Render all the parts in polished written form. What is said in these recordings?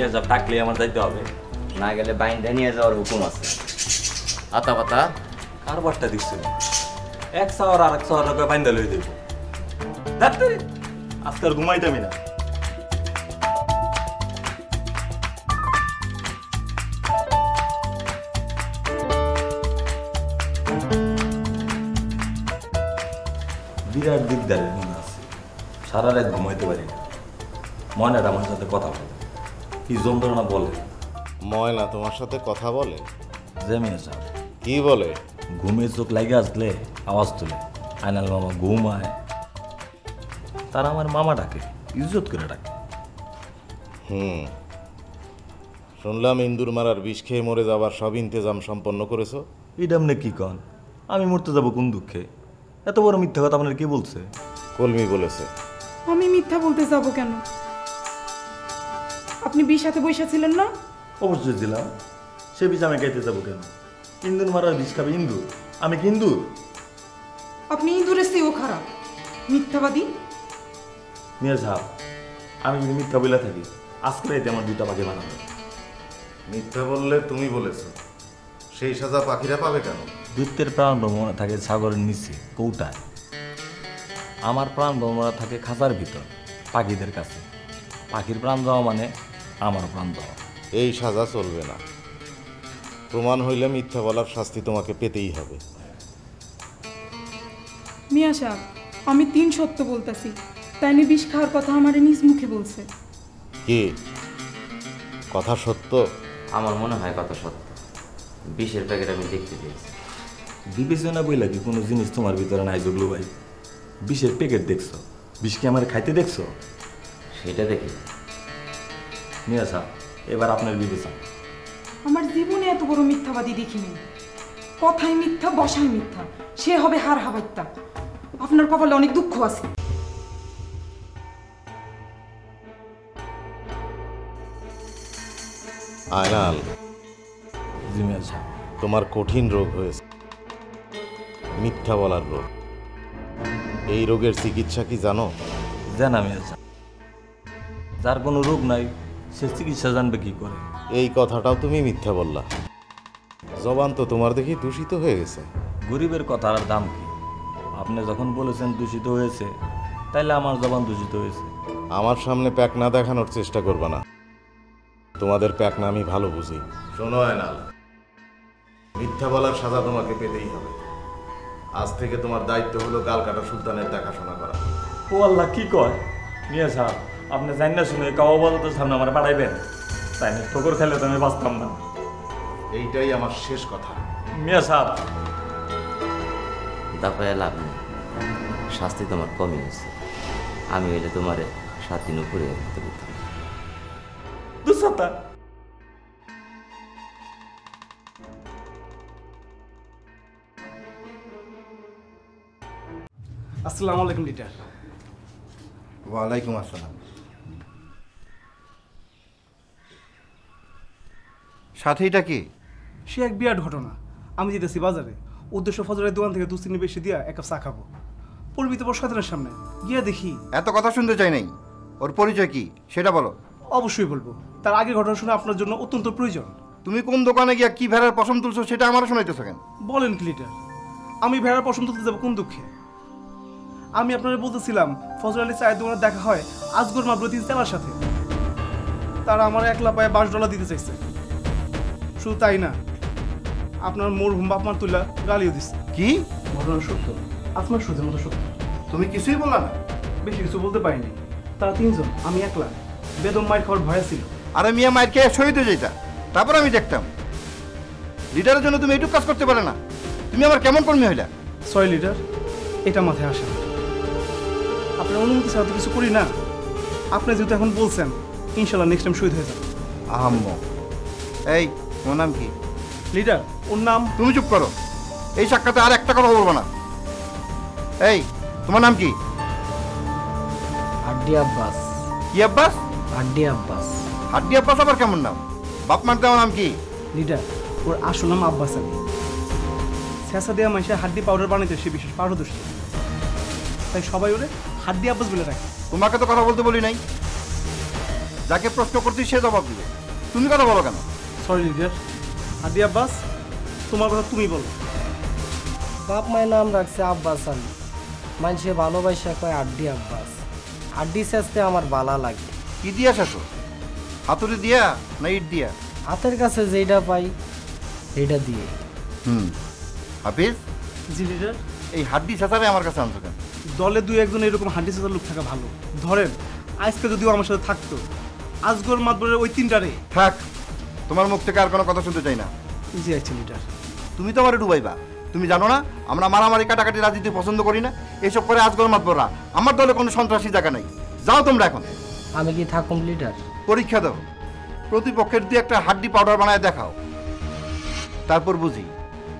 মিয়া সাহেব ডাকলে আমার যাইতে হবে। না গেলে বাইন্দা নিয়ে যাওয়ার হুকুম আছে। আতা পাতা কারবারটা দিচ্ছে এক শহর আর এক শহর বাইন্দা লই দেব। আজকে আর ঘুমাইতামই না। বিরাট দিকদারের মনে আছে, সারা রাত ঘুমাইতে পারি না। ময়নাটা আমার সাথে কথা বলে, কি যন্ত্রণা বলে। ময়না তোমার সাথে কথা বলে? জেমিয়া সাহেব কি বলে? ঘুমের চোখ লাগে আসলে আওয়াজ তুলে, আইনাল মামা ঘুমায়। তারা আমার মামা ডাকে, ইজ্জত করে ডাকে। শুনলাম ইন্দুর মারার বিষ খেয়ে মরে যাবার সব ইন্তজাম সম্পন্ন করেছো। এটা আপনি কি কন? আমি মরতে যাবো কোন দুঃখে? এত বড় মিথ্যা কথা আপনার কে বলছে? কলমি বলেছে। আমি মিথ্যা বলতে যাব কেন? আপনি বিষ হাতে বসে ছিলেন না? অবশ্যই ছিলাম। সে বিষ আমি খাইতে যাবো কেন? ইন্দুর মারার বিষ খাবে ইন্দুর, আমি কি ইন্দুর? আপনি ইঁদুরের চেয়েও খারাপ মিথ্যাবাদী। মিয়া সাহেব, আমি যদি মিথ্যা বলে থাকি আজকে রাইতে আমার দুটা পাখি বানাবে। মিথ্যা বললে তুমি বলেছো, সেই সাজা পাখিরা পাবে কেন? দৈত্যের প্রাণ ভ্রমণে থাকে সাগরের নিচে কৌটায়, আমার প্রাণ ভ্রমণা থাকে খাঁচার ভিতর পাখিদের কাছে। পাখির প্রাণ দেওয়া মানে আমার প্রাণ দেওয়া। এই সাজা চলবে না। প্রমাণ হইলে মিথ্যা বলার শাস্তি তোমাকে পেতেই হবে। মিয়া সাহেব, আমি 3 সত্য বলতেছি, তাই নিয়ে বিষ খাওয়ার কথা আমার নিজ মুখে বলছে। কি কথা সত্য? আমার মনে হয় কথা সত্য। বিষের প্যাকেট আমি দেখতে পেয়েছি। বিবেচনা বইলা কি কোনো জিনিস তোমার ভিতরে নাই জগলু ভাই? বিষের প্যাকেট দেখছো? বিষ কি আমার খাইতে দেখছো? সেটা দেখি। মিয়া সাহেব, এবার আপনার বিবেচনা। আমার জীবনে এত বড় মিথ্যাবাদী দেখিনি। কথাই মিথ্যা, বসাই মিথ্যা, সে হবে হার হাবাইত্যা। আপনার কপালে অনেক দুঃখ আছে। আয়নাল, জি মিয়া সাহেব। তোমার কঠিন রোগ হয়েছে, মিথ্যা বলার রোগ। এই রোগের চিকিৎসা কি জানো? জানা মিয়া সাহেব, যার কোনো রোগ নাই সে চিকিৎসা জানবে কি করে? এই কথাটাও তুমি মিথ্যা বললা। জবান তো তোমার দেখি দূষিত হয়ে গেছে। গরিবের কথার দাম কি? আপনি যখন বলেছেন দূষিত হয়েছে, তাইলে আমার জবান দূষিত হয়েছে। আমার সামনে প্যাক না দেখানোর চেষ্টা করবা না। তোমাদের প্যাক না আমি ভালো বুঝি। শোনো আয়নাল, মিথ্যা বলার সাজা তোমাকে পেতেই হবে। আজ থেকে তোমার দায়িত্ব হলো গালকাটা সুলতানের দেখাশোনা করা। ও আল্লাহ, কি কয় মিয়া সাহেব? আপনি জানি না শুনে কাও বলতে সামনে আমার বাড়াইবেন, তাই না? ঠোকর খেলে তো আমি বাঁচতাম না। এইটাই আমার শেষ কথা। মিয়া সাহেব, দাপায় লাভ নেই, শাস্তি তোমার কমই হয়েছে। আমি হইলে তোমারে 7 দিন উপরে রাখতে পারতাম। দুঃসাতা। আসসালামু আলাইকুম লিডার। ওয়ালাইকুম আসসালাম। সাথে এটা কি? সে এক বিরাট ঘটনা। আমি যেতেছি বাজারে, উদ্দেশ্য ফজরের দোকান থেকে 2 চিনি বেশি দিয়া 1 কাপ চা খাবো। পরিমিত শয়তানের সামনে গিয়া দেখি। এত কথা শুনতে চাই নাই, ওর পরিচয় কি সেটা বলো। অবশ্যই বলবো, তার আগে ঘটনা শুনে আপনার জন্য অত্যন্ত প্রয়োজন। তুমি কোন দোকানে গিয়া কি ভেড়ার পশম তুলছো সেটা আমারও শোনাইতেছো কেন? বলেন কি লিডার, আমি ভেড়ার পশম তুলতে যাবো কোন দুঃখে? আমি আপনারা বলতেছিলাম ফজর আলী চায়ের দোকানে দেখা হয় আজগর মাবরুদ্দিন চালার সাথে। তারা আমার 1 লাপায় $22 দিতে চাইছে। শুধু তাই না, আপনার মরহুম বাপমার তুলা গালিও দিচ্ছে। কি ঘটনা সত্য, আপনার সুদের মতো সত্য। তুমি কিছুই বললা না? বেশি কিছু বলতে পারিনি। তারা 3 জন, আমি একলা। বেদম মায়ের খাওয়ার ভয় ছিল। আরে মিয়া মায়ের কে শহীদ হয়ে যেতা, তারপর আমি দেখতাম। লিডারের জন্য তুমি এইটুকু কাজ করতে পারে না? তুমি আমার কেমন কর্মী হইলা? সরি লিডার, এটা মাথায় আসে না। আপনার অনুমতি ছাড়া তো কিছু করি না। আপনি যেহেতু এখন বলছেন, ইনশাল্লাহ নেক্সট টাইম শহীদ হয়ে যান। আহাম্ম, এই তোমার নাম কি? লিডার, ওর নাম। তুমি চুপ করো, এই সাক্ষাতে আর একটা কথা বলবো না। এই তোমার নাম কি? হাড্ডি আব্বাস। কি আব্বাস? হাড্ডি আব্বাস। হাড্ডি আব্বাস আবার কেমন নাম? বাপ মার দেওয়া নাম কি? লিডার, ওর আসল নাম আব্বাস আলী। শেষা দেওয়া মাসে হাড্ডি পাউডার বানাইতে সে বিশেষ পারদর্শী, তাই সবাই ওরে হাড্ডি আব্বাস বলে রাখে। তোমাকে তো কথা বলতে বলি নাই, যাকে প্রশ্ন করছি সে জবাব দিবে। তুমি কথা বলো কেন? Sorry leader. হাড্ডি আব্বাস, তোমার কথা তুমি বলো। বাপ মায়ের নাম রাখছে আব্বাস আলী, মানুষে ভালোবাসা কয় আড্ডি আব্বাস। আড্ডি চেষ্টা আমার বালা লাগে। কি দিয়া শেষো? হাতুড়ি দিয়া না ইট দিয়া? হাতের কাছে যেটা পাই সেইটা দিয়ে। হাফিজ, জি লিডার। এই হাড্ডি চেঁচারে আমার কাছে আনছো কেন? দলে দুই একজন এরকম হাড্ডি সাজার লোক থাকা ভালো। ধরেন আজকে যদিও আমার সাথে থাকতো, আজগর মাতবরের ওই তিনটারে। থাক, তোমার মুখ থেকে আর কোনো কথা শুনতে চাই না। জি আচ্ছা লিডার। তুমি তো আমারে ডুবাইবা। তুমি জানো না আমরা মারামারি কাটাকাটি রাজনীতি পছন্দ করি না। এসব করে আজগর মাতবররা। আমার দলে কোনো সন্ত্রাসী জায়গা নাই। যাও তোমরা এখন। আমি কি থাকুম লিডার? পরীক্ষা দাও, প্রতিপক্ষের দিয়ে একটা হাড্ডি পাউডার বানায় দেখাও, তারপর বুঝি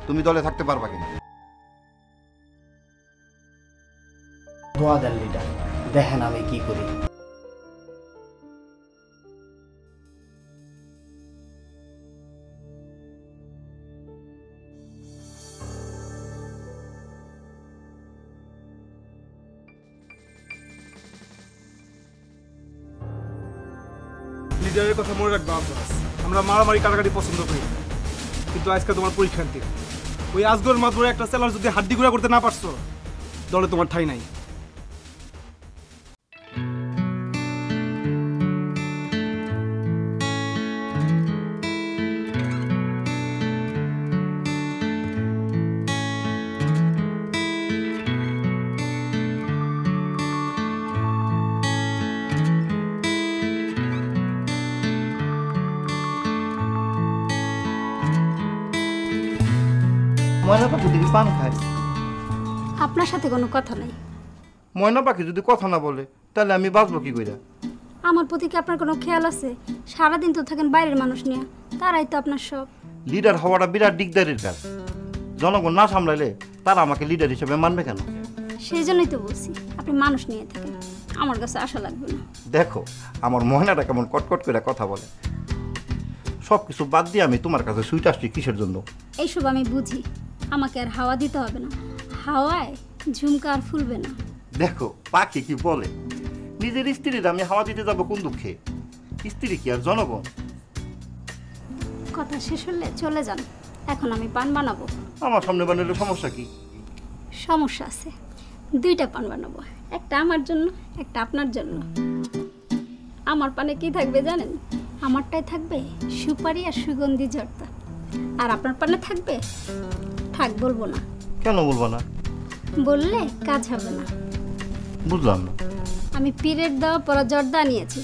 তুমি দলে থাকতে পারবা কিনা। দোয়া দেন লিডার, দেখেন আমি কি করি। লিডারের কথা মনে রাখবো আব্বাস, আমরা মারামারি কাটাকাটি পছন্দ করি না। কিন্তু আজকে তোমার পরীক্ষার দিন। ওই আজগর মাতবরে একটা সেলার যদি হাড্ডি গুঁড়া করতে না পারছো, দলে তোমার ঠাঁই নাই। ময়না পাখি যদি পান খায়? আপনার সাথে কোনো কথা নাই। ময়না পাখি যদি কথা না বলে তাহলে আমি বাঁচবো কি কইরা? আমার প্রতি কি আপনার কোনো খেয়াল আছে? সারাদিন তো থাকেন বাইরের মানুষ নিয়ে, তারাই তো আপনার সব। লিডার হওয়াটা বিরাট দিগদারির কাজ। জনগণ না সামলাইলে তারা আমাকে লিডার হিসেবে মানবে কেন? সেই জন্যই তো বলছি আপনি মানুষ নিয়ে থাকেন, আমার কাছে আশা লাগবে না। দেখো আমার ময়নাটা কেমন কটকট করে কথা বলে। সব কিছু বাদ দিয়ে আমি তোমার কাছে সুইট আসছি কিসের জন্য? এইসব আমি বুঝি, আমাকে আর হাওয়া দিতে হবে না। হাওয়ায় ঝুমকা আর ফুলবে না। দেখো পাখি কি বলে, নিজের স্ত্রীর আমি হাওয়া দিতে যাবো কোন দুঃখে? স্ত্রী কি আর জনগণ? কথা শেষ হলে চলে যান, এখন আমি পান বানাবো। আমার সামনে বানালে সমস্যা কি? সমস্যা আছে, দুইটা পান বানাবো, একটা আমার জন্য একটা আপনার জন্য। আমার পানে কি থাকবে জানেন? আমারটাই থাকবে সুপারি আর সুগন্ধি জর্দা, আর আপনার পানে থাকবে থাক বলবো না। কেন বলবো না? বললে কাজ হবে না। বুঝলাম না। আমি পীরের দেওয়া পরা জর্দা নিয়েছি,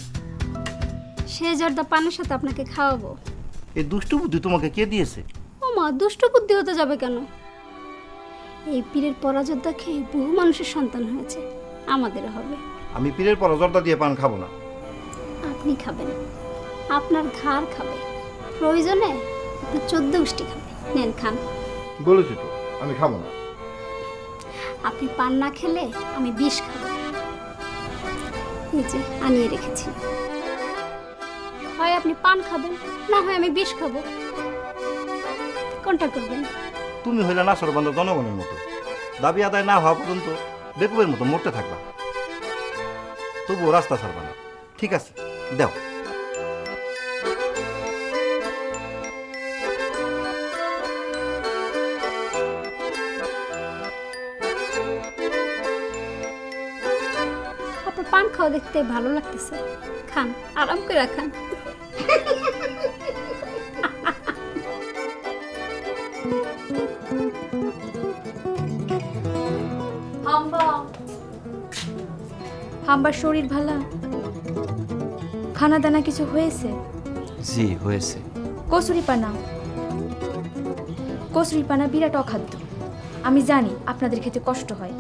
সেই জর্দা পানের সাথে আপনাকে খাওয়াবো। এই দুষ্টু বুদ্ধি তোমাকে কে দিয়েছে? ও মা, দুষ্টু বুদ্ধি হতে যাবে কেন? এই পীরের পরা জর্দা খেয়ে বহু মানুষের সন্তান হয়েছে, আমাদেরও হবে। আমি পীরের পর জর্দা দিয়ে পান খাবো না। আপনি খাবেন, আপনার ঘাড় খাবে, প্রয়োজনে আপনার 14 গোষ্ঠী খাবে। নেন খান। বলেছি তো আমি খাবো না। আপনি পান না খেলে আমি বিষ খাবো। এই যে আনিয়ে রেখেছি, হয় আপনি পান খাবেন, না হয় আমি বিষ খাবো। কোনটা করবেন? তুমি হইলে নাসর বান্ধব জনগণের মতো, দাবি আদায় না হওয়া পর্যন্ত বেকুবের মতো মরতে থাকবা, তবুও রাস্তা ছাড়বা না। ঠিক আছে, দাও। আপনার পান খাওয়া দেখতে ভালো লাগতেছে, খান, আরাম করে খান। হাম্বার শরীর ভালো? খানা দানা কিছু হয়েছে? জি হয়েছে। কচুরিপানা? কচুরিপানা বিরাট অখাদ্য, আমি জানি আপনাদের খেতে কষ্ট হয়।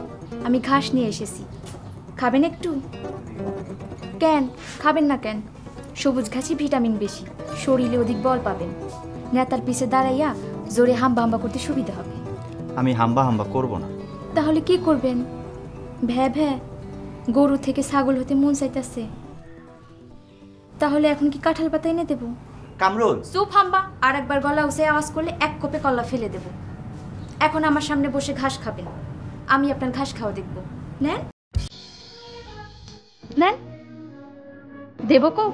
আমি ঘাস নিয়ে এসেছি, খাবেন একটু? কেন খাবেন না কেন? সবুজ ঘাসে ভিটামিন বেশি, শরীরে অধিক বল পাবেন। নেতার পিছে দাঁড়াইয়া জোরে হাম্বা হাম্বা করতে সুবিধা হবে। আমি হাম্বা হাম্বা করব না। তাহলে কি করবেন? ভ্যা ভ্যা গরু থেকে ছাগল হতে মন চাইতেছে, তাহলে এখন কি কাঁঠাল পাতা এনে দেবো? কামরুল, চুপ হাম্বা, আর একবার গলা উসে আওয়াজ করলে এক কোপে কল্লা ফেলে দেব। এখন আমার সামনে বসে ঘাস খাবেন, আমি আপনার ঘাস খাওয়া দেখব। নেন নেন, দেব কো?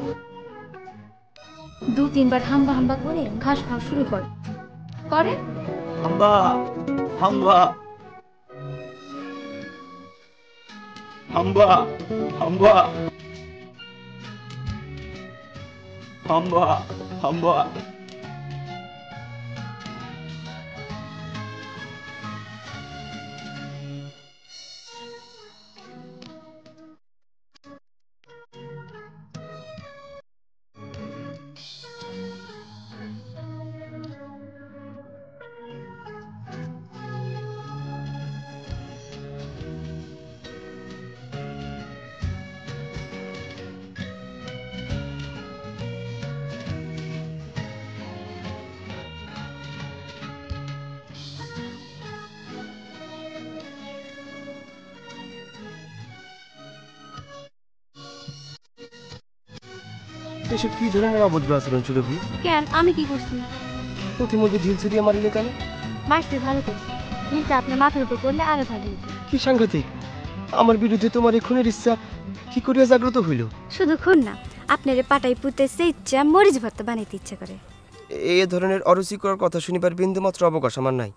2-3 বার হাম্বা হাম্বা করে ঘাস খাওয়া শুরু করে করে হাম্বা হাম্বা হাম্বা হাম্বা হাম্বা হাম্বা এসব কি ধরনের অভদ্র আচরণ ছিল কি? কেন আমি কি করছি? প্রতিমধ্যে ঢিল ছুড়িয়ে মারিলে কেন? মারতে ভালো করছি, কিন্তু আপনার মাথার উপর করলে আরো ভালো হতো। কি সাংঘাতিক! আমার বিরুদ্ধে তোমার এই খুনের ইচ্ছা কি করিয়া জাগ্রত হইল? শুধু খুন না, আপনারে পাটাই পুঁতেছে ইচ্ছা মরিচ ভর্তা বানাইতে ইচ্ছা করে। এ ধরনের অরুচিকর কথা শুনিবার বিন্দুমাত্র অবকাশ আমার নাই।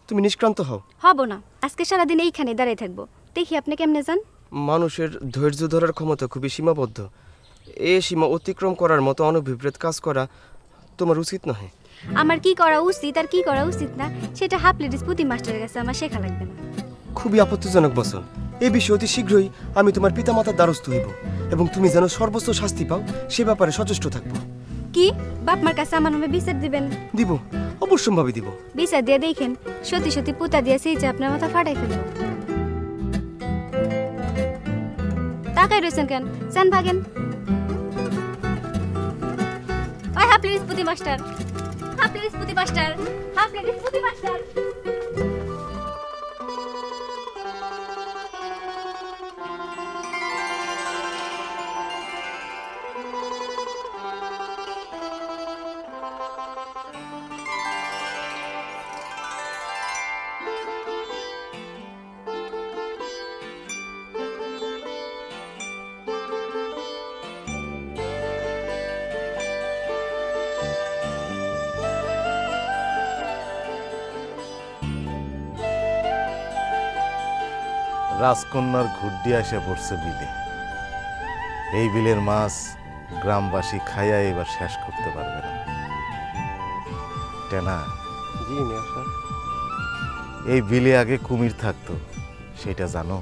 তুমি নিষ্ক্রান্ত হও। হব না, আজকে সারাদিন এইখানে দাঁড়িয়ে থাকবো। দেখি আপনি কেমনে যান। মানুষের ধৈর্য ধরার ক্ষমতা খুবই সীমাবদ্ধ। এ সীমা অতিক্রম করার মতো অনভিপ্রেত কাজ করা তোমার উচিত নহে। আমার কি করা উচিত আর কি করা উচিত না সেটা হাফলেডিস পুঁতি মাস্টারের কাছে আমার শেখা লাগবে না। খুবই আপত্তিজনক বচন। এই বিষয়ে অতি শীঘ্রই আমি তোমার পিতামাতার দ্বারস্থ হইব এবং তুমি যেন সর্বোচ্চ শাস্তি পাও সে ব্যাপারে সচেষ্ট থাকবো। কি বাপমার কাছে আমার নামে বিচার দিবেন? দিব, অবশ্যম্ভাবী দিব। বিচার দিয়ে দেখেন সত্যি সত্যি পুতা দিয়ে সেই আপনার মাথা ফাটাই ফেলবো। তাকাই রয়েছেন কেন? চান ভাগেন। ওই হাফলেডিস পুঁতি মাস্টার, হাফলেডিস পুঁতি মাস্টার, হাফলেডিস পুঁতি মাস্টার। রাজকন্যার ঘুড্ডি আসে পড়ছে বিলে। এই বিলের মাছ গ্রামবাসী খাইয়া এবার শেষ করতে পারবে না। টেনা, জি মিয়া স্যার। এই বিলে আগে কুমির থাকতো, সেটা জানো?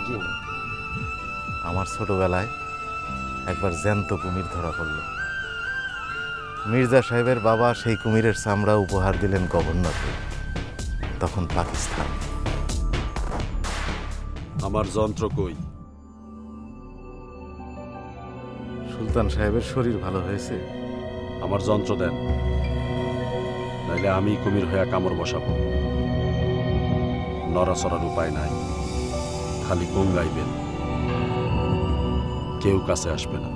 জি না। আমার ছোটবেলায় একবার জ্যান্ত কুমির ধরা পড়ল। মির্জা সাহেবের বাবা সেই কুমিরের চামড়া উপহার দিলেন গভর্নরকে, তখন পাকিস্তান। আমার যন্ত্র কই? সুলতান সাহেবের শরীর ভালো হয়েছে? আমার যন্ত্র দেন, নাইলে আমি কুমির হয়ে কামড় বসাবো। নড়াচড়ার উপায় নাই, খালি গঙ্গাইবেন, কেউ কাছে আসবে না।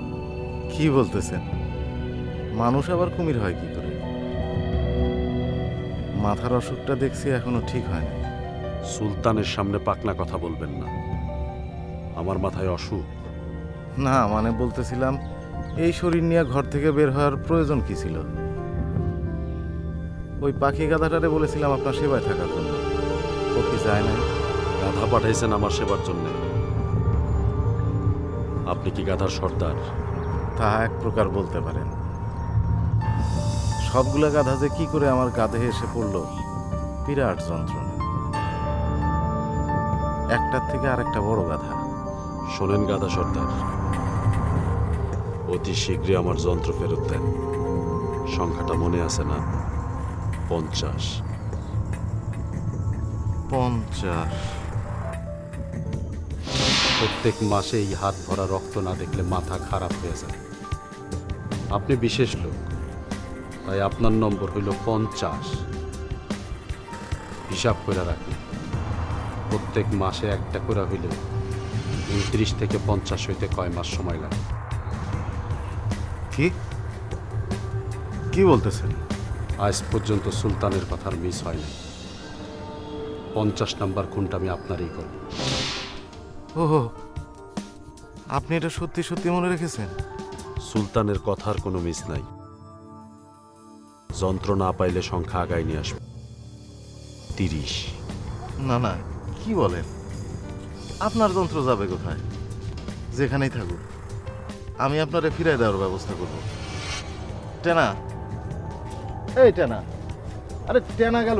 কি বলতেছেন? মানুষ আবার কুমির হয় কি করে? মাথার অসুখটা দেখছি এখনো ঠিক হয় না। সুলতানের সামনে পাকনা কথা বলবেন না। আমার মাথায় অসুখ না, মানে বলতেছিলাম এই শরীর নিয়ে ঘর থেকে বের হওয়ার প্রয়োজন কি ছিল? ওই পাখি গাধাটারে বলেছিলাম আপনার সেবায় থাকার জন্য, ও কি যায় নাই? গাধা পাঠাইছেন আমার সেবার জন্য। আপনি কি গাধার সর্দার? তা এক প্রকার বলতে পারেন। সবগুলা গাধা যে কি করে আমার কাঁধে এসে পড়ল, বিরাট যন্ত্রণা। একটার থেকে আরেকটা বড় গাধা। শোনেন গাধা সর্দার, অতি শীঘ্রই আমার যন্ত্র ফেরত দেন। সংখ্যাটা মনে আছে না? 50। 50? প্রত্যেক মাসে এই হাত ভরা রক্ত না দেখলে মাথা খারাপ হয়ে যায়। আপনি বিশেষ লোক, তাই আপনার নম্বর হইল 50। হিসাব করে রাখি, প্রত্যেক মাসে একটা করে হইলে 29 থেকে 50 হইতে কয় মাস সময় লাগে? কি কি বলতেছেন? আজ পর্যন্ত সুলতানের কথার মিস হয়নি। 50 নাম্বার খুনটা আমি আপনারই করব। ও, আপনি এটা সত্যি সত্যি মনে রেখেছেন? সুলতানের কথার কোনো মিস নাই। যন্ত্র না পাইলে সংখ্যা আগায় নিয়ে আসবে 30। না না, কি বলেন? আপনার যন্ত্র যাবে কোথায়? যেখানেই থাকুক, আমি আপনারে ফিরাই দেওয়ার ব্যবস্থা করব। টেনা, এই টেনা, আরে টেনা গেল।